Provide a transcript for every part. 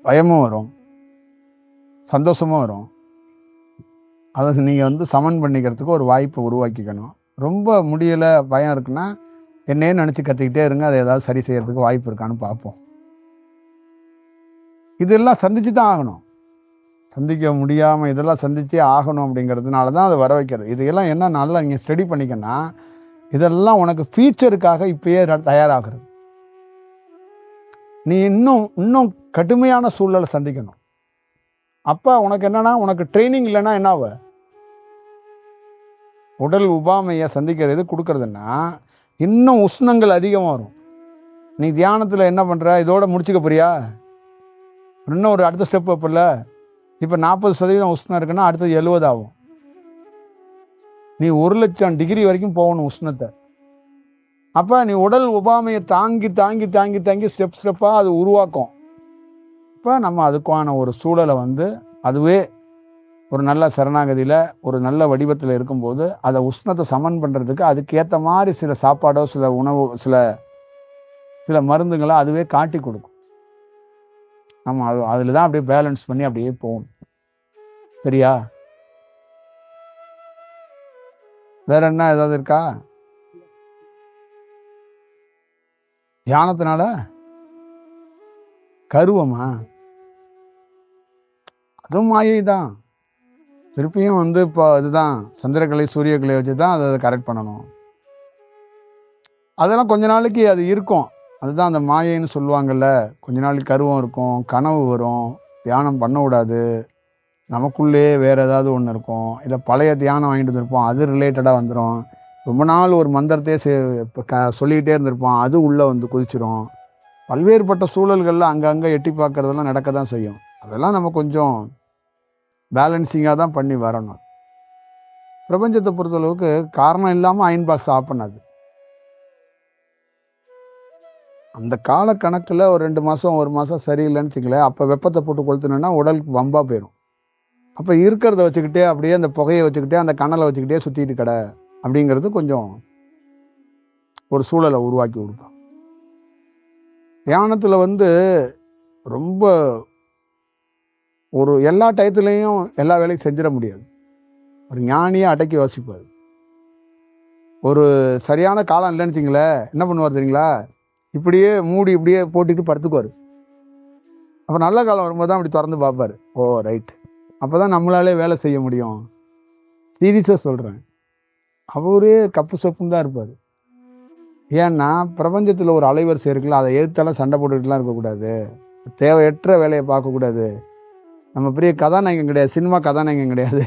பயமும் வரும், சந்தோஷமும் வரும். அதை நீங்கள் சமன் பண்ணிக்கிறதுக்கு ஒரு வாய்ப்பை உருவாக்கிக்கணும். ரொம்ப முடியலை, பயம் இருக்குன்னா என்னையே நினச்சி கற்றுக்கிட்டே இருங்க. அதை ஏதாவது சரி செய்யறதுக்கு வாய்ப்பு இருக்கான்னு பார்ப்போம். இதெல்லாம் சந்திச்சு தான் ஆகணும். சந்திக்க முடியாமல் இதெல்லாம் சந்திச்சே ஆகணும் அப்படிங்கிறதுனால தான் அதை வர வைக்கிறது. இதையெல்லாம் என்ன நல்லா நீங்கள் ஸ்டடி பண்ணிக்கன்னா, இதெல்லாம் உனக்கு ஃபியூச்சருக்காக இப்பயே தயாராகிறது. நீ இன்னும் கடுமையான சூழலை சந்திக்கணும். அப்போ உனக்கு என்னன்னா, உனக்கு ட்ரைனிங் இல்லைன்னா என்ன ஆவ? உடல் உபாமையை சந்திக்கிறது கொடுக்கறதுன்னா இன்னும் உஷ்ணங்கள் அதிகமாக வரும். நீ தியானத்தில் என்ன பண்ணுற, இதோட முடிச்சுக்க போறியா? இன்னும் ஒரு அடுத்த ஸ்டெப் வைப்பல. இப்போ 40% உஷ்ணம் இருக்குன்னா அடுத்தது 70 ஆகும். நீ 1,00,000 டிகிரி வரைக்கும் போகணும் உஷ்ணத்தை. அப்போ நீ உடல் உபாமையை தாங்கி தாங்கி தாங்கி தாங்கி ஸ்டெப்பாக அது உருவாக்கும். இப்போ நம்ம அதுக்கான ஒரு சூழலை அதுவே ஒரு நல்ல சரணாகதியில் ஒரு நல்ல வடிவத்தில் இருக்கும்போது அதை உஷ்ணத்தை சமன் பண்ணுறதுக்கு அதுக்கேற்ற மாதிரி சில சாப்பாடோ சில உணவு சில மருந்துங்களோ அதுவே காட்டி கொடுக்கும். நம்ம அதில் தான் அப்படியே பேலன்ஸ் பண்ணி அப்படியே போகணும். சரியா? வேற என்ன ஏதாவது இருக்கா? தியானத்தினால கருவமா? அதுவும் மாயை தான். திருப்பியும் இப்போ இதுதான் சந்திரக்கலை சூரியக்கலை வச்சு தான் அதை கரெக்ட் பண்ணணும். அதெல்லாம் கொஞ்ச நாளைக்கு அது இருக்கும். அதுதான் அந்த மாயைன்னு சொல்லுவாங்கல்ல. கொஞ்ச நாளைக்கு கருவம் இருக்கும், கனவு வரும், தியானம் பண்ண விடாது, நமக்குள்ளே வேற ஏதாவது ஒன்று இருக்கும், இல்லை பழைய தியானம் வாங்கிட்டு இருந்திருப்போம் அது ரிலேட்டடாக வந்துடும். ரொம்ப நாள் ஒரு மந்திரத்தையே சொல்லிக்கிட்டே இருந்திருப்போம், அது உள்ளே குதிச்சிரும். பல்வேறுபட்ட சூழல்களில் அங்கங்கே எட்டி பார்க்கறதெல்லாம் நடக்க தான் செய்யும். அதெல்லாம் நம்ம கொஞ்சம் பேலன்சிங்காக தான் பண்ணி வரணும். பிரபஞ்சத்தை பொறுத்தளவுக்கு காரணம் இல்லாமல் அயன் பாக்ஸ் ஆஃப் பண்ணாது. அந்த கால கணக்கில் ஒரு 2 மாதம் 1 மாதம் சரியில்லைன்னு வச்சுக்கல, அப்போ வெப்பத்தை போட்டு கொளுத்துனோன்னா உடலுக்கு வம்பா போயிடும். அப்போ இருக்கிறத வச்சுக்கிட்டே அப்படியே அந்த புகையை வச்சுக்கிட்டே அந்த கனலை வச்சுக்கிட்டே சுற்றிட்டு கடை அப்படிங்கிறது கொஞ்சம் ஒரு சூழலை உருவாக்கி கொடுக்கும். தியானத்தில் ரொம்ப ஒரு எல்லா டயத்துலையும் எல்லா வேலையும் செஞ்சிட முடியாது. ஒரு ஞானியை அடக்கி யோசிப்பார். ஒரு சரியான காலம் இல்லைன்னு வச்சிங்களேன், என்ன பண்ணுவார் தெரியுங்களா? இப்படியே மூடி இப்படியே போட்டுட்டு படுத்துக்குவார். அப்போ நல்ல காலம் வரும்போது தான் அப்படி திறந்து பார்ப்பார். ஓ ரைட், அப்போ தான் நம்மளாலே வேலை செய்ய முடியும். சீரியஸாக சொல்கிறேன். அவரே கப்பு சப்புன்னு தான் இருப்பார். ஏன்னா பிரபஞ்சத்தில் ஒரு அலைவரிசை இருக்குல்ல, அதை எழுத்தாலும் சண்டை போட்டுக்கிட்டுலாம் இருக்கக்கூடாது, தேவையற்ற வேலையை பார்க்கக்கூடாது. நம்ம பெரிய கதாநாயகம் கிடையாது, சினிமா கதாநாயகம் கிடையாது.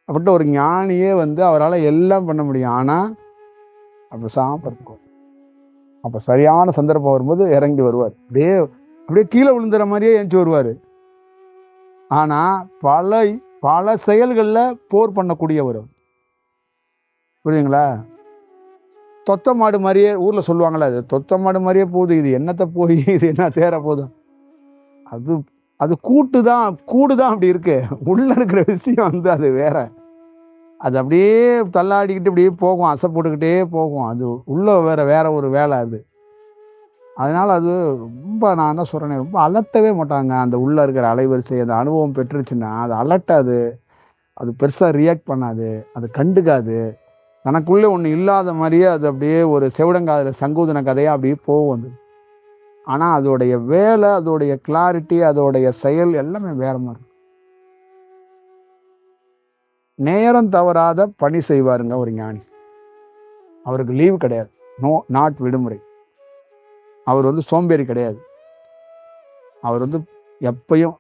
அப்படின்ட்டு ஒரு ஞானியே அவரால் எல்லாம் பண்ண முடியும். ஆனால் அப்போ சாப்பிட்ருக்கோம். அப்போ சரியான சந்தர்ப்பம் வரும்போது இறங்கி வருவார். அப்படியே அப்படியே கீழே விழுந்துற மாதிரியே எழுந்துச்சு வருவார். ஆனால் பல செயல்களில் போர் பண்ணக்கூடியவர். புரியுதுங்களா? தொத்த மாடு மாதிரியே ஊரில் சொல்லுவாங்களே, அது தொத்த மாடு மாதிரியே போகுது, இது என்னத்தை போய் இது என்ன தேர போதும். அது கூடு தான் அப்படி இருக்கு. உள்ள இருக்கிற விஷயம் அது வேற. அது அப்படியே தள்ளாடிக்கிட்டு அப்படியே போகும், அசை போட்டுக்கிட்டே போகும். அது உள்ள வேற ஒரு வேலை அது. அதனால அது ரொம்ப, நான் என்ன சொல்றேன், ரொம்ப அலட்டவே மாட்டாங்க. அந்த உள்ள இருக்கிற அலைவரிசை அந்த அனுபவம் பெற்றுச்சுன்னா அது அலட்டாது, அது பெருசாக ரியாக்ட் பண்ணாது, அது கண்டுக்காது. தனக்குள்ளே ஒன்று இல்லாத மாதிரியே அது அப்படியே ஒரு செவிடங்காதில் சங்கூதன கதையாக அப்படியே போகும். ஆனால் அதோடைய வேலை, அதோடைய கிளாரிட்டி, அதோடைய செயல் எல்லாமே வேற மாதிரி. நேரம் தவறாத பணி செய்வாருங்க ஒரு ஞானி. அவருக்கு லீவு கிடையாது, நாட் விடுமுறை. அவர் சோம்பேறி கிடையாது. அவர் எப்பயும்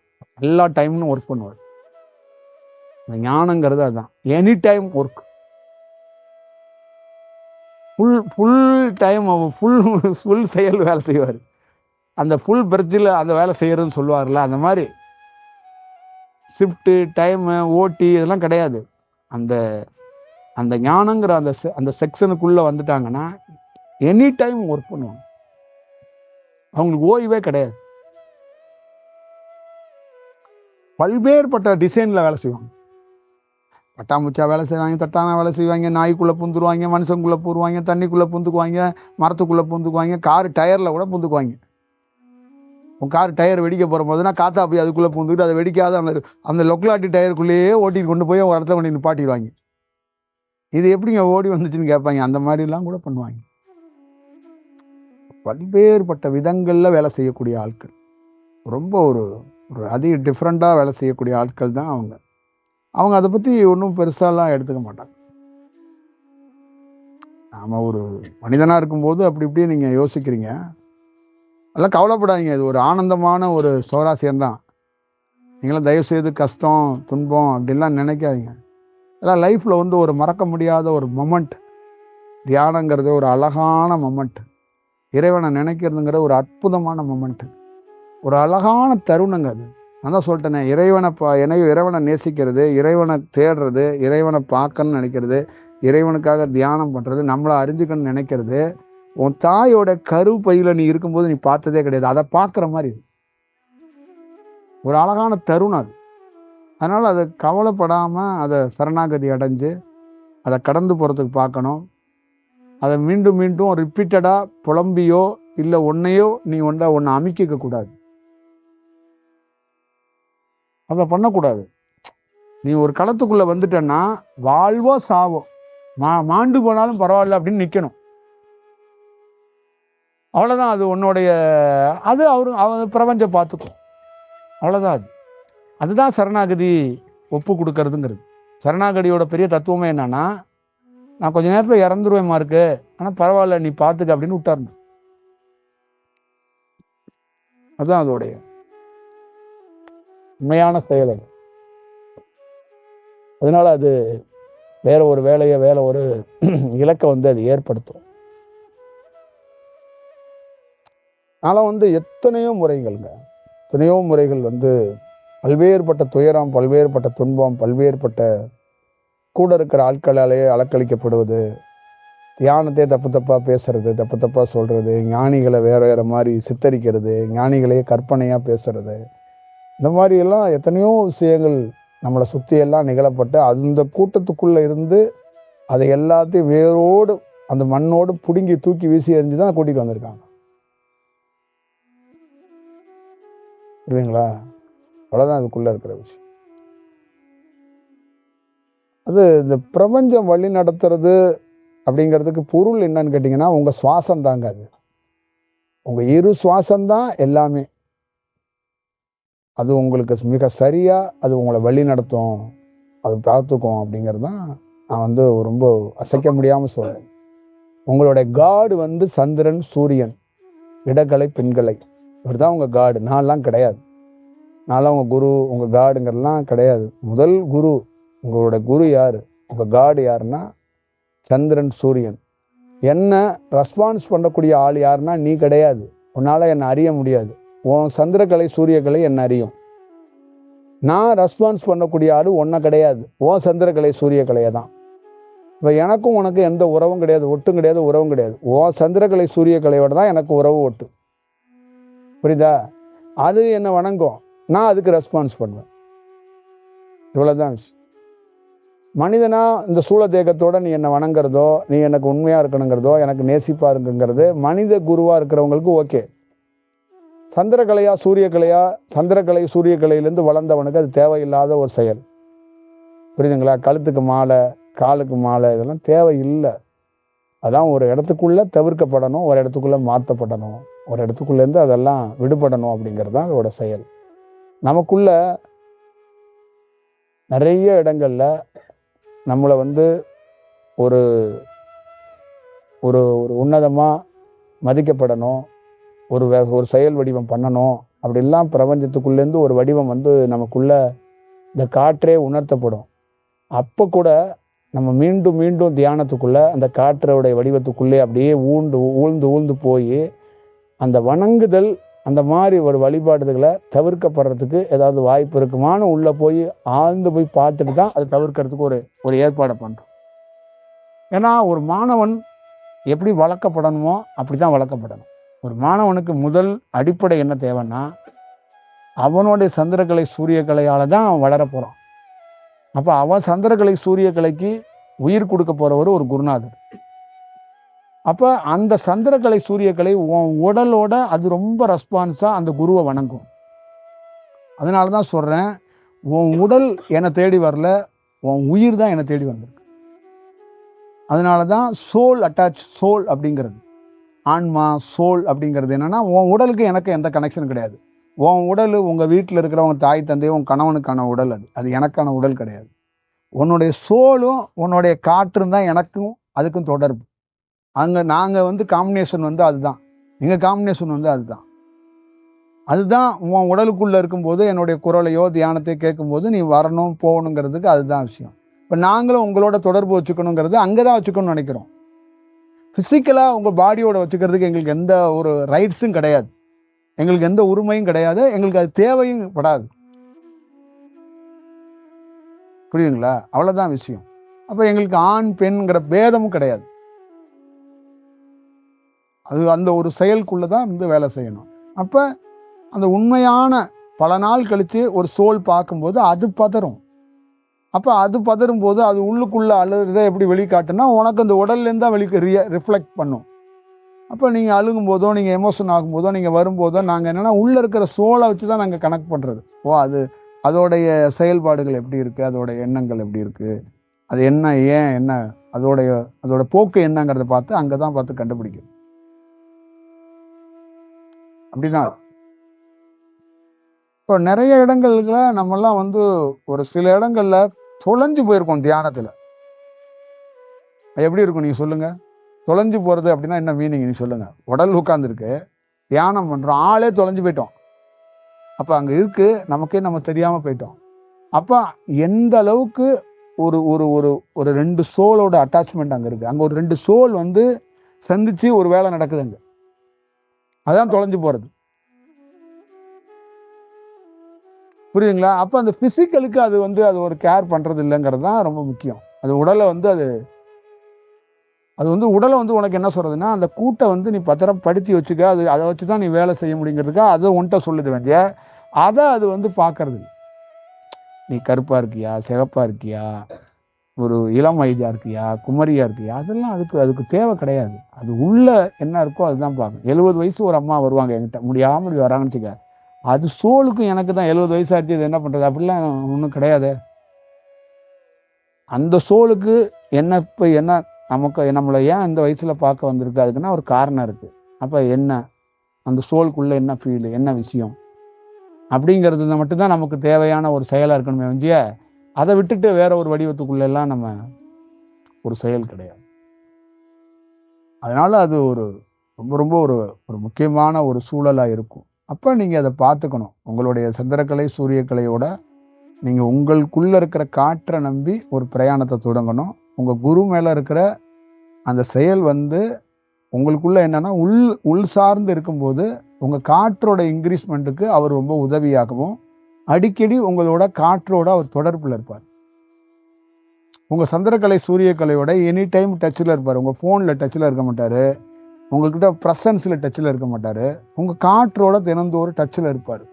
எல்லா டைம்னு ஒர்க் பண்ணுவார். ஞானங்கிறது அதுதான். Any time work, full time full செயல் வேலை செய்வார். அந்த ஃபுல் பிரெட்ஜில் அந்த வேலை செய்யறதுன்னு சொல்லுவார்ல, அந்த மாதிரி ஷிஃப்ட்டு டைமு ஓட்டி இதெல்லாம் கிடையாது. அந்த ஞானங்கிற அந்த செக்ஷனுக்குள்ளே வந்துட்டாங்கன்னா எனி டைம் ஒர்க் பண்ணுவாங்க. அவங்களுக்கு ஓய்வே கிடையாது. பல்வேறுபட்ட டிசைனில் வேலை செய்வாங்க. பட்டாம்பூச்சா வேலை செய்வாங்க, தட்டான வேலை செய்வாங்க, நாய்க்குள்ளே பூந்துருவாங்க, மனுஷனுக்குள்ளே பூருவாங்க, தண்ணிக்குள்ளே பூந்துக்குவாங்க, மரத்துக்குள்ளே பூந்துக்குவாங்க, கார் டயரில் கூட பூந்துக்குவாங்க. உன் கார் டயர் வெடிக்க போகிற போதுனா காற்றா போய் அதுக்குள்ளே பூந்துக்கிட்டு அதை வெடிக்காத அந்த லொக்கலாட்டி டயருக்குள்ளேயே ஓட்டிட்டு கொண்டு போய் ஒரு இடத்துல கொண்டு நிப்பாட்டிடுவாங்க. இது எப்படிங்க ஓடி வந்துச்சுன்னு கேட்பாங்க. அந்த மாதிரிலாம் கூட பண்ணுவாங்க. பல்வேறுபட்ட விதங்களில் வேலை செய்யக்கூடிய ஆட்கள், ரொம்ப ஒரு ஒரு அதிக டிஃப்ரெண்ட்டாக வேலை செய்யக்கூடிய ஆட்கள் தான் அவங்க. அவங்க அதை பற்றி ஒன்றும் பெருசாலாம் எடுத்துக்க மாட்டாங்க. நாம் ஒரு மனிதனாக இருக்கும்போது அப்படி இப்படி நீங்கள் யோசிக்கிறீங்க, அதெல்லாம் கவலைப்படாதீங்க. இது ஒரு ஆனந்தமான ஒரு சுவாரஸ்யம் தான். நீங்களாம் தயவுசெய்து கஷ்டம் துன்பம் அப்படின்லாம் நினைக்காதீங்க. அதெல்லாம் லைஃப்பில் வந்து ஒரு மறக்க முடியாத ஒரு மொமெண்ட். தியானங்கிறது ஒரு அழகான மொமெண்ட். இறைவனை நினைக்கிறதுங்கிற ஒரு அற்புதமான மொமெண்ட், ஒரு அழகான தருணங்க அது. நான் தான் சொல்லிட்டேனே, இறைவனை நேசிக்கிறது, இறைவனை தேடுறது, இறைவனை பார்க்கணும்னு நினைக்கிறது, இறைவனுக்காக தியானம் பண்ணுறது, நம்மளை அறிஞ்சுக்கணும்னு நினைக்கிறது. உன் தாயோட கரு பையில் நீ இருக்கும்போது நீ பார்த்ததே கிடையாது. அதை பார்க்குற மாதிரி ஒரு அழகான தருணம் அது. அதனால் அதை கவலைப்படாமல் அதை சரணாகதி அடைஞ்சு அதை கடந்து போகிறதுக்கு பார்க்கணும். அதை மீண்டும் மீண்டும் ரிப்பீட்டடாக புலம்பியோ இல்லை ஒன்றையோ நீ ஒன்று அமைக்க கூடாது. அதை பண்ணக்கூடாது. நீ ஒரு களத்துக்குள்ளே வந்துட்டேன்னா வாழ்வோ சாவோ, மாண்டு போனாலும் பரவாயில்ல அப்படின்னு நிற்கணும். அவ்வளோதான். அது உன்னுடைய அது அவன் பிரபஞ்சம் பார்த்துக்கும். அவ்வளோதான். அதுதான் சரணாகதி ஒப்பு கொடுக்கறதுங்கிறது. சரணாகதியோட பெரிய தத்துவமே என்னன்னா, நான் கொஞ்ச நேரத்தில் இறந்துருவேமா இருக்கு, ஆனால் பரவாயில்ல நீ பார்த்துக்க அப்படின்னு விட்டாருணும். அதுதான் அதோடைய உண்மையான செயல். அதனால அது வேற ஒரு வேலையை வேற ஒரு இலக்கை வந்து அது ஏற்படுத்தும். ஆனால் எத்தனையோ முறைகள் வந்து பல்வேறுபட்ட துயரம், பல்வேறுபட்ட துன்பம், பல்வேறுபட்ட கூட இருக்கிற ஆட்களாலேயே அலக்களிக்கப்படுவது, தியானத்தை தப்பாக பேசுறது, தப்பாக சொல்றது, ஞானிகளை வேற மாதிரி சித்தரிக்கிறது, ஞானிகளையே கற்பனையாக பேசுறது, இந்த மாதிரி எல்லாம் எத்தனையோ விஷயங்கள் நம்மளை சுற்றி எல்லாம் நிகழப்பட்டு அந்த கூட்டத்துக்குள்ளே இருந்து அதை எல்லாத்தையும் வேரோடு அந்த மண்ணோடு பிடுங்கி தூக்கி வீசி எறிஞ்சு தான் கூட்டிகிட்டு வந்திருக்காங்க. புரியுதுங்களா? அவ்வளோதான் அதுக்குள்ளே இருக்கிற விஷயம். அது இந்த பிரபஞ்சம் வழி நடத்துறது அப்படிங்கிறதுக்கு பொருள் என்னன்னு கேட்டிங்கன்னா, உங்கள் சுவாசம் தாங்க. அது உங்கள் இரு சுவாசம்தான் எல்லாமே. அது உங்களுக்கு மிக சரியாக அது உங்களை வழி நடத்தும், அது பார்த்துக்கும் அப்படிங்கிறது தான் நான் ரொம்ப அசைக்க முடியாமல் சொல்கிறேன். உங்களுடைய காடு சந்திரன், சூரியன், இடக்கலை, பெண்களை, இவர் தான் உங்கள் காடு. நான்லாம் கிடையாது. நான்லாம் உங்கள் குரு, உங்கள் காடுங்கிறதுலாம் கிடையாது. முதல் குரு, உங்களோட குரு யார், உங்கள் காடு யாருன்னா சந்திரன், சூரியன். என்ன ரெஸ்பான்ஸ் பண்ணக்கூடிய ஆள் யாருன்னா நீ கிடையாது. உன்னால் என்னை அறிய முடியாது. உன் சந்திரக்கலை, சூரியக்கலை என்ன அறியும். நான் ரெஸ்பான்ஸ் பண்ணக்கூடிய ஆள் ஒன்றை கிடையாது. உன் சந்திரக்கலை, சூரியக்கலையை தான். இப்போ எனக்கும் உனக்கு எந்த உறவும் கிடையாது, ஒட்டும் கிடையாது, உறவும் கிடையாது. உன் சந்திரக்கலை, சூரியக்கலையோட தான் எனக்கு உறவு, ஒட்டு. புரியுதா? அது என்ன வணங்கும், நான் அதுக்கு ரெஸ்பான்ஸ் பண்ணுவேன். இவ்வளோதான் விஷயம். மனிதனா இந்த சூழ தேகத்தோட நீ என்னை வணங்குறதோ, நீ எனக்கு உண்மையாக இருக்கணுங்கிறதோ, எனக்கு நேசிப்பாக இருக்குங்கிறது மனித குருவாக இருக்கிறவங்களுக்கு ஓகே. சந்திரக்கலையா, சூரியக்கலையா, சந்திரக்கலை, சூரியக்கலையிலேருந்து வளர்ந்தவனுக்கு அது தேவையில்லாத ஒரு செயல். புரியுதுங்களா? கழுத்துக்கு மாலை, காலுக்கு மாலை, இதெல்லாம் தேவையில்லை. அதான் ஒரு இடத்துக்குள்ளே தவிர்க்கப்படணும், ஒரு இடத்துக்குள்ளே மாற்றப்படணும், ஒரு இடத்துக்குள்ளேருந்து அதெல்லாம் விடுபடணும் அப்படிங்கிறது தான் அதோட செயல். நமக்குள்ள நிறைய இடங்கள்ல நம்மளை ஒரு ஒரு ஒரு உன்னதமாக மதிக்கப்படணும், ஒரு செயல் வடிவம் பண்ணணும் அப்படிலாம் பிரபஞ்சத்துக்குள்ளேருந்து ஒரு வடிவம் நமக்குள்ள இந்த காற்றே உணர்த்தப்படும். அப்போ கூட நம்ம மீண்டும் மீண்டும் தியானத்துக்குள்ள அந்த காற்றோடைய வடிவத்துக்குள்ளே அப்படியே ஊழ்ந்து போய் அந்த வணங்குதல், அந்த மாதிரி ஒரு வழிபாடுகளை தவிர்க்கப்படுறதுக்கு ஏதாவது வாய்ப்பு இருக்குமான்னு உள்ளே போய் ஆழ்ந்து போய் பார்த்துட்டு தான் அதை தவிர்க்கிறதுக்கு ஒரு ஏற்பாடை பண்ணுறோம். ஏன்னா ஒரு மாணவன் எப்படி வளர்க்கப்படணுமோ அப்படி தான் வளர்க்கப்படணும். ஒரு மாணவனுக்கு முதல் அடிப்படை என்ன தேவைன்னா, அவனுடைய சந்திரக்கலை, சூரியக்கலையால் தான் அவன் வளர போகிறான். அப்போ அவன் சந்திரக்கலை, சூரியக்கலைக்கு உயிர் கொடுக்க போகிறவர் ஒரு குருநாதர். அப்போ அந்த சந்திரக்கலை சூரியக்கலை உன் உடலோட அது ரொம்ப ரெஸ்பான்ஸாக அந்த குருவை வணங்கும். அதனால தான் சொல்கிறேன், உன் உடல் என்னை தேடி வரல, உன் உயிர் தான் என்னை தேடி வந்திருக்கு. அதனால தான் சோல் அப்படிங்கிறது, ஆன்மா சோல் அப்படிங்கிறது என்னன்னா, உன் உடலுக்கு எனக்கு எந்த கனெக்ஷனும் கிடையாது. உன் உடல் உங்கள் வீட்டில் இருக்கிறவங்க தாய் தந்தை உன் கணவனுக்கான உடல், அது எனக்கான உடல் கிடையாது. உன்னுடைய சோலும் உன்னுடைய காற்றும் தான் எனக்கும் அதுக்கும் தொடர்பு. அங்கே நாங்கள் காம்பினேஷன் அதுதான், எங்கள் காம்பினேஷன் அதுதான். அதுதான் உன் உடலுக்குள்ளே இருக்கும்போது என்னுடைய குரலையோ தியானத்தை கேட்கும்போது நீ வரணும் போகணுங்கிறதுக்கு அதுதான் விஷயம். இப்போ நாங்களும் உங்களோட தொடர்பு வச்சுக்கணுங்கிறது அங்கே தான் வச்சுக்கணும்னு நினைக்கிறோம். ஃபிசிக்கலாக உங்கள் பாடியோட வச்சுக்கிறதுக்கு எங்களுக்கு எந்த ஒரு ரைட்ஸும் கிடையாது, எங்களுக்கு எந்த உரிமையும் கிடையாது, எங்களுக்கு அது தேவையும் படாது. புரியுதுங்களா? அவ்வளோதான் விஷயம். அப்போ எங்களுக்கு ஆண் பெண்ங்கிற பேதமும் கிடையாது. அது அந்த ஒரு செயலுக்குள்ளே தான் வேலை செய்யணும். அப்போ அந்த உண்மையான பல நாள் கழித்து ஒரு சோல் பார்க்கும்போது அது பதறும். அப்போ அது பதறும் போது அது உள்ளுக்குள்ளே அழுகிறத எப்படி வெளிக்காட்டுனா உனக்கு அந்த உடல்லேருந்து தான் ரிஃப்ளெக்ட் பண்ணும். அப்போ நீங்கள் அழுகும் போதோ நீங்கள் எமோஷன் ஆகும்போதோ நீங்கள் வரும்போதோ நாங்கள் என்னென்னா உள்ளே இருக்கிற சோலை வச்சு தான் நாங்கள் கனெக்ட் பண்ணுறது. அதோடைய செயல்பாடுகள் எப்படி இருக்குது, அதோட எண்ணங்கள் எப்படி இருக்குது, அது என்ன ஏன் என்ன அதோட போக்கு என்னங்கிறத பார்த்து அங்கே தான் பார்த்து கண்டுபிடிக்கும். அப்படிதான். இப்போ நிறைய இடங்கள்ல நம்மெல்லாம் ஒரு சில இடங்கள்ல தொலைஞ்சு போயிருக்கோம் தியானத்தில். எப்படி இருக்கும் நீங்கள் சொல்லுங்கள்? தொலைஞ்சு போகிறது அப்படின்னா என்ன மீனிங் நீ சொல்லுங்கள்? உடல் உட்காந்துருக்கு, தியானம் பண்ணுறோம், ஆளே தொலைஞ்சு போயிட்டோம். அப்போ அங்கே இருக்குது, நமக்கே நம்ம தெரியாமல் போயிட்டோம். அப்போ எந்த அளவுக்கு ஒரு ஒரு ஒரு ஒரு 2 சோலோட அட்டாச்மெண்ட் அங்கே இருக்குது. அங்கே ஒரு 2 சோல் சந்திச்சு ஒரு வேலை நடக்குது அங்கே. அதான் தொலைஞ்சு போகிறது. புரியுதுங்களா? அப்போ அந்த ஃபிசிக்கலுக்கு அது அது ஒரு கேர் பண்ணுறது இல்லைங்கிறது தான் ரொம்ப முக்கியம். அது உடலை அது உடலை உனக்கு என்ன சொல்கிறதுன்னா, அந்த கூட்டை நீ பத்திரம் படுத்தி வச்சுக்க, அதை வச்சு தான் நீ வேலை செய்ய முடியுங்கிறதுக்கா அதை உன்கிட்ட சொல்லுது வேண்டிய அதை அது பார்க்கறது. நீ கருப்பாக இருக்கியா, சிகப்பாக இருக்கியா, ஒரு இளம் வயதாக இருக்கியா, குமரியாக இருக்கியா, அதெல்லாம் அதுக்கு தேவை கிடையாது. அது உள்ள என்ன இருக்கோ அதுதான் பார்க்கணும். 70 வயசு ஒரு அம்மா வருவாங்க என்கிட்ட, முடியாமல் வராங்கன்னு வச்சுக்க, அது சோலுக்கும் எனக்கு தான் 70 வயசாச்சு, இது என்ன பண்ணுறது, அப்படிலாம் ஒன்றும் கிடையாது. அந்த சோலுக்கு இப்போ என்ன நம்மளை ஏன் இந்த வயசில் பார்க்க வந்திருக்கு, அதுக்குன்னா ஒரு காரணம் இருக்குது. அப்போ என்ன அந்த சோலுக்குள்ளே என்ன ஃபீல், என்ன விஷயம் அப்படிங்கிறது மட்டும்தான் நமக்கு தேவையான ஒரு செயலாக இருக்கணுமே ஒழிய அதை விட்டுட்டு வேற ஒரு வடிவத்துக்குள்ளெல்லாம் நம்ம ஒரு செயல் கிடையாது. அதனால அது ரொம்ப ரொம்ப ஒரு முக்கியமான ஒரு சூழலாக இருக்கும். அப்போ நீங்கள் அதை பார்த்துக்கணும். உங்களுடைய சந்திரக்கலை சூரியக்கலையோட நீங்கள் உங்களுக்குள்ளே இருக்கிற காற்றை நம்பி ஒரு பிரயாணத்தை தொடங்கணும். உங்கள் குரு மேலே இருக்கிற அந்த செயல் உங்களுக்குள்ள என்னன்னா உள் சார்ந்து இருக்கும்போது உங்கள் காற்றோட இன்க்ரீஸ்மெண்ட்டுக்கு அவர் ரொம்ப உதவியாகவும் அடிக்கடி உங்களோட காற்றோட அவர் தொடர்பில் இருப்பார். உங்கள் சந்திரக்கலை சூரியக்கலையோட எனி டைம் டச்சில் இருப்பார். உங்கள் ஃபோனில் டச்சில் இருக்க மாட்டார், உங்கள்கிட்ட ப்ரெசன்ஸில் டச்சில் இருக்க மாட்டார், உங்கள் காற்றோட தினந்தோறும் டச்சில் இருப்பார்.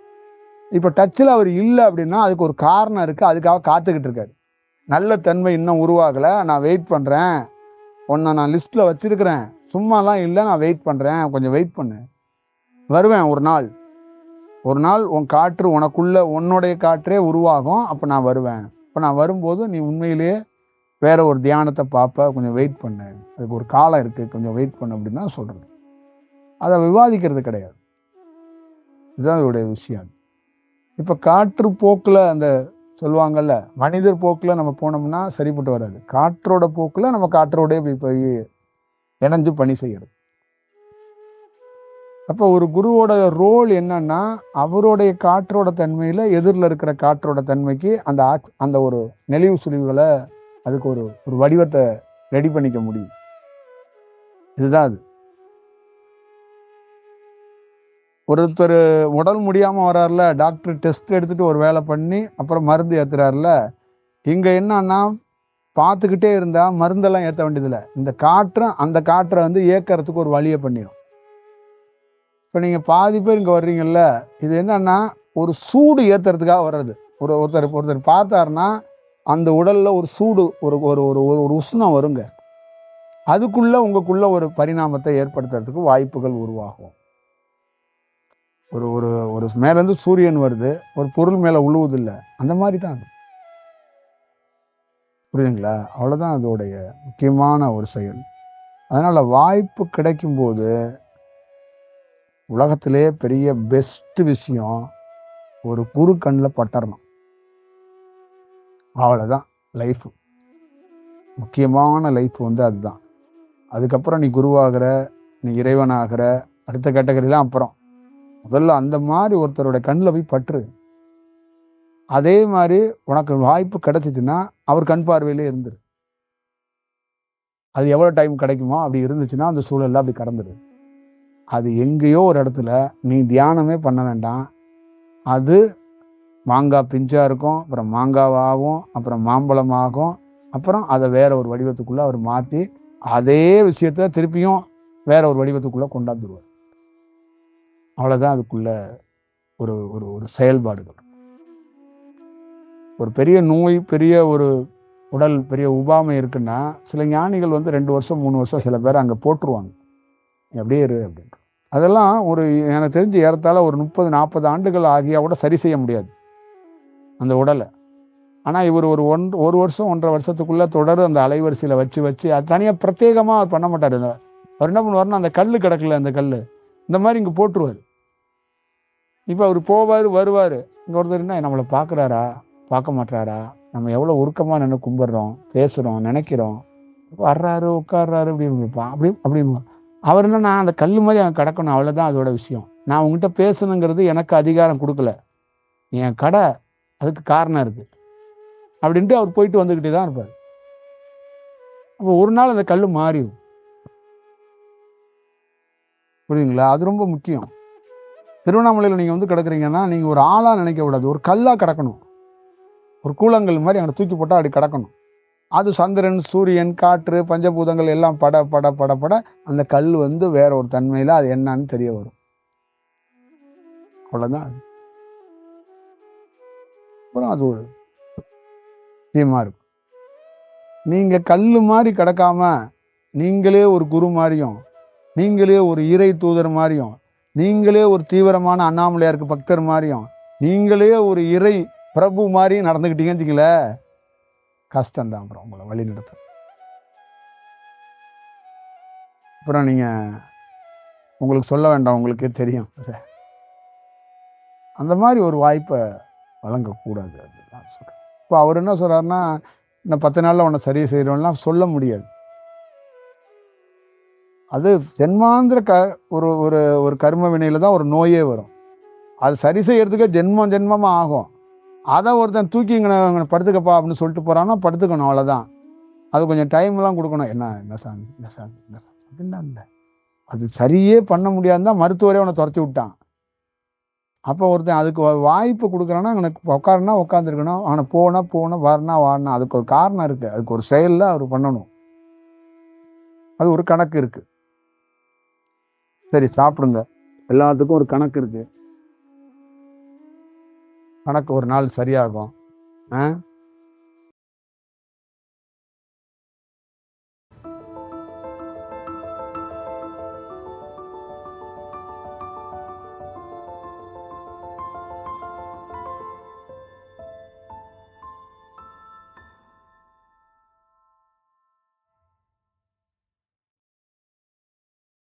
இப்போ டச்சில் அவர் இல்லை அப்படின்னா அதுக்கு ஒரு காரணம் இருக்குது, அதுக்காக காத்துக்கிட்டு இருக்காரு. நல்ல தன்மை இன்னும் உருவாகலை, நான் வெயிட் பண்ணுறேன், உன்னை நான் லிஸ்ட்டில் வச்சுருக்கிறேன், சும்மாலாம் இல்லை, நான் வெயிட் பண்ணுறேன், கொஞ்சம் வெயிட் பண்ணு, வருவேன் ஒரு நாள் உன் காற்று உனக்குள்ள உன்னுடைய காற்றே உருவாகும், அப்போ நான் வருவேன். இப்போ நான் வரும்போது நீ உண்மையிலேயே வேற ஒரு தியானத்தை பார்ப்ப, கொஞ்சம் வெயிட் பண்ணு, அதுக்கு ஒரு காலம் இருக்குது, கொஞ்சம் வெயிட் பண்ணு அப்படின்னு தான் சொல்கிறது. அதை விவாதிக்கிறது கிடையாது. இதுதான் இதோடைய விஷயம். இப்போ காற்று போக்கில் அந்த சொல்லுவாங்கல்ல, மனிதர் போக்கில் நம்ம போனோம்னா சரிப்பட்டு வராது. காற்றோட போக்கில் நம்ம காற்றோட போய் இணைஞ்சு பணி செய்யறது. அப்போ ஒரு குருவோட ரோல் என்னன்னா, அவருடைய காற்றோட தன்மையில் எதிரில் இருக்கிற காற்றோட தன்மைக்கு அந்த ஒரு நெளிவு சுழிவுகளை அதுக்கு ஒரு வடிவத்தை ரெடி பண்ணிக்க முடியும். இதுதான் அது. ஒருத்தர் உடல் முடியாமல் வர்றாருல, டாக்டர் டெஸ்ட் எடுத்துட்டு ஒரு வேலை பண்ணி அப்புறம் மருந்து ஏற்றுறாருல, இங்கே என்னன்னா பார்த்துக்கிட்டே இருந்தால் மருந்தெல்லாம் ஏற்ற வேண்டியதில்லை, இந்த அந்த காற்றை ஏற்கிறதுக்கு ஒரு வழியை பண்ணிடும். இப்போ நீங்கள் பாதி பேர் இங்கே வர்றீங்கல்ல, இது என்னன்னா ஒரு சூடு ஏற்றுறதுக்காக வர்றது. ஒருத்தர் பார்த்தாருன்னா அந்த உடலில் ஒரு சூடு ஒரு உஷ்ணம் வருங்க. அதுக்குள்ள உங்களுக்குள்ள ஒரு பரிணாமத்தை ஏற்படுத்துறதுக்கு வாய்ப்புகள் உருவாகும். ஒரு ஒரு ஒரு மேலேருந்து சூரியன் வருது, ஒரு பொருள் மேலே உழுவுது இல்லை, அந்த மாதிரி தான் அது. புரியுதுங்களா? அவ்வளோதான் அதோடைய முக்கியமான ஒரு செயல். அதனால வாய்ப்பு கிடைக்கும்போது உலகத்திலே பெரிய பெஸ்ட் விஷயம் ஒரு குரு கண்ணில் பட்டறணும். அவ்வளோதான் லைஃப். முக்கியமான லைஃப் அதுதான். அதுக்கப்புறம் நீ குருவாகிற, நீ இறைவனாகிற, அடுத்த கேட்டகரிலாம் அப்புறம். முதல்ல அந்த மாதிரி ஒருத்தரோட கண்ணில் போய் பற்று. அதே மாதிரி உனக்கு வாய்ப்பு கிடைச்சிச்சுன்னா அவர் கண் பார்வையிலே இருந்துரு. அது எவ்வளோ டைம் கிடைக்குமோ அப்படி இருந்துச்சுன்னா அந்த சூழலில் அப்படி கடந்துரு. அது எங்கேயோ ஒரு இடத்துல நீ தியானமே பண்ண வேண்டாம். அது மாங்காய் பிஞ்சா இருக்கும், அப்புறம் மாங்காவாகும், அப்புறம் மாம்பழமாகும், அப்புறம் அதை வேற ஒரு வடிவத்துக்குள்ள அவர் மாற்றி அதே விஷயத்த திருப்பியும் வேற ஒரு வடிவத்துக்குள்ள கொண்டாந்துருவார். அவ்வளோதான் அதுக்குள்ள ஒரு ஒரு ஒரு செயல்பாடுகள். ஒரு பெரிய நோய், பெரிய ஒரு உடல், பெரிய உபாமை இருக்குன்னா சில ஞானிகள் 2 வருஷம் 3 வருஷம் சில பேர் அங்கே போட்டுருவாங்க, அப்படியே இரு அப்படின்ட்டு. அதெல்லாம் ஒரு எனக்கு தெரிஞ்சு ஏறத்தாழ ஒரு 30-40 ஆண்டுகள் ஆகியா கூட சரி செய்ய முடியாது அந்த உடலை. ஆனால் இவர் ஒரு வருஷம் 1.5 வருஷத்துக்குள்ள தொடர் அந்த அலைவரிசையில் வச்சு அது தனியாக பிரத்யேகமாக அவர் பண்ண மாட்டார். அவர் என்ன பண்ணுவார்னா, அந்த கல் கிடக்கல, அந்த கல் இந்த மாதிரி இங்கே போட்டுருவார். இப்போ அவர் போவார் வருவார். இங்கே ஒருத்தர்னா நம்மளை பார்க்குறாரா பார்க்க மாட்டாரா, நம்ம எவ்வளோ உருக்கமாக நின்று கும்பிட்றோம், பேசுகிறோம், நினைக்கிறோம், வர்றாரு உட்கார்றாரு அப்படின்னு இருப்பான். அப்படின்னு அவர் என்ன, நான் அந்த கல் மாதிரி அவன் கிடக்கணும், அவ்வளோதான் அதோட விஷயம். நான் உங்ககிட்ட பேசணுங்கிறது எனக்கு அதிகாரம் கொடுக்கல, என் கடை, அதுக்கு காரணம் இருக்குது அப்படின்ட்டு அவர் போயிட்டு வந்துக்கிட்டே தான் இருப்பார். அப்போ ஒரு நாள் அந்த கல் மாறிடும். புரியுதுங்களா? அது ரொம்ப முக்கியம். திருவண்ணாமலையில் நீங்கள் கிடக்குறீங்கன்னா நீங்கள் ஒரு ஆளாக நினைக்க கூடாது, ஒரு கல்லாக கிடக்கணும். ஒரு கூழங்கள் மாதிரி அங்கே தூக்கி போட்டால் அப்படி கிடக்கணும். அது சந்திரன், சூரியன், காற்று, பஞ்சபூதங்கள் எல்லாம் பட பட பட பட அந்த கல் வேற ஒரு தன்மையில் அது என்னன்னு தெரிய வரும். அவ்வளோதான். அப்புறம் அது ஒரு விஷயமா இருக்கும். நீங்கள் கல் மாதிரி கிடக்காம நீங்களே ஒரு குரு மாதிரியும், நீங்களே ஒரு இறை தூதர் மாதிரியும், நீங்களே ஒரு தீவிரமான அண்ணாமலையாருக்கு பக்தர் மாதிரியும், நீங்களே ஒரு இறை பிரபு மாதிரி நடந்துக்கிட்டீங்கன்னு வச்சுக்கல, கஷ்டம்தான் அப்புறம் உங்களை வழி நடத்த. அப்புறம் நீங்கள் உங்களுக்கு சொல்ல வேண்டாம், உங்களுக்கே தெரியும். அந்த மாதிரி ஒரு வாய்ப்பை வழங்கக்கூடாது அதுதான் சொல்கிறேன். இப்போ அவர் என்ன சொல்கிறாருன்னா, இன்னும் 10 நாளில் உன்னை சரி செய்கிறோம்லாம் சொல்ல முடியாது. அது ஜென்மாந்திர ஒரு ஒரு ஒரு கர்ம வினையில் தான் ஒரு நோயே வரும். அது சரி செய்யறதுக்கு ஜென்மமாக ஆகும். அதை ஒருத்தன் தூக்கி இங்கே படுத்துக்கப்பா அப்படின்னு சொல்லிட்டு போகிறான்னா படுத்துக்கணும், அவ்வளோதான். அது கொஞ்சம் டைம்லாம் கொடுக்கணும். என்ன சாமி அப்படின்னா இல்லை, அது சரியே பண்ண முடியாதுதான் மருத்துவரே அவனை துரத்தி விட்டான். அப்போ ஒருத்தன் அதுக்கு வாய்ப்பு கொடுக்குறான்னா அவனுக்கு உட்காருனா உட்காந்துருக்கணும், அவனை போகணும் வரணும். அதுக்கு ஒரு காரணம் இருக்குது, அதுக்கு ஒரு செயலில் அவர் பண்ணணும். அது ஒரு கணக்கு இருக்குது. சரி சாப்பிடுங்க, எல்லாத்துக்கும் ஒரு கணக்கு இருக்குது. கணக்கு ஒரு நாள் சரியாகும்.